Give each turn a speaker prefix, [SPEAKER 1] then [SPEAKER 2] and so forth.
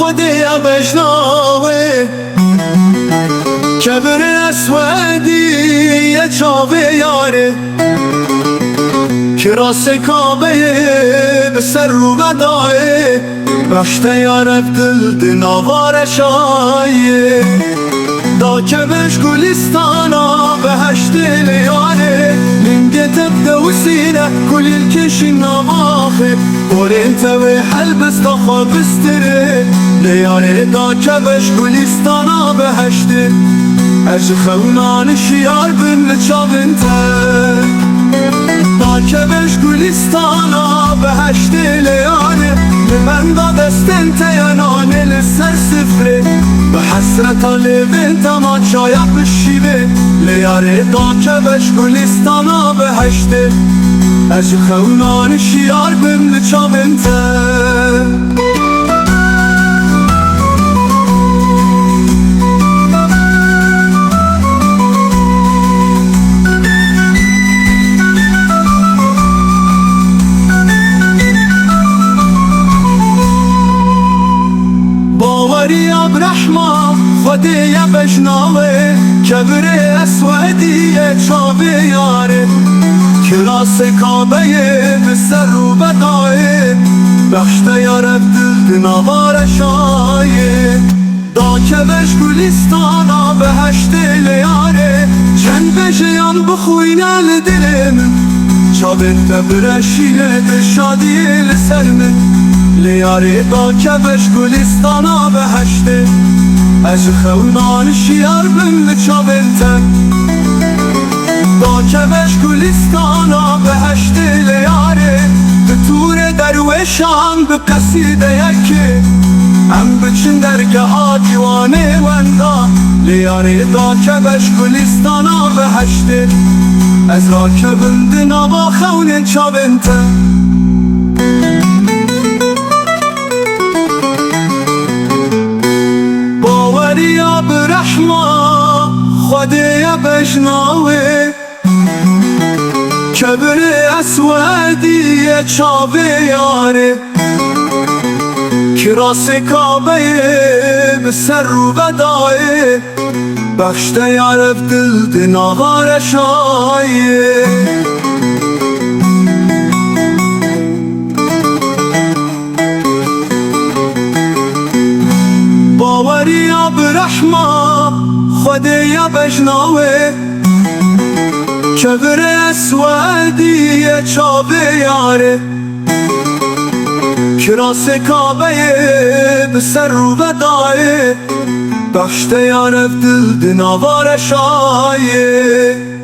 [SPEAKER 1] خودی بشناوه کبر اسودی چاوه یاره کراس کابه به سر رو بدایه بخشته یارب دل ناوار شایه دا کبش گلستانا بهشت لیاره لنگه تبده و سینه کلیل کشی نواخه بورین توی حل بستا خواب بستره لیاره دا کبش گلستانا بهشته اج خونان شیار بن لچاونته دا کبش گلستانا بهشت لیاره من دا دستن تیانانه لسر سفره به حسرت لیبن تما چایا بشیبه لیاره دا کبش گلستانا بهشته اج خونان شیار بن لچاونته باوریا برحمه خودی بشناوه کبر اسودی چاوه یاره کلاس کابه به سر رو بدایه بخشته یارب دل نوار شایه دا کبش گلستانا بهشت لیاره چند بشیان بخوینه لدلم چاوه تبرشیه شادی لسرمه لیاره دا کبش گلستانا بهشته اج خونان شیار بن لچاونته دا کبش گلستانا بهشته لیاره به طور درویشان به قصیده یکی هم بچن درگه ها دیوانه وندا لیاره دا کبش گلستانا بهشته از را کبند نوا خون چاونته باوریا برحمه خودی بشناوه کبر اسودی چاوه یاره کراس کابه به سر رو بدایه بخشته یارب دل ناوار شایه باوریا برحمه خودی بشناوه کبر اسودی چاوه یاره کراس کابه به سر رو بدایه بخشته یارب دل ناوار شایه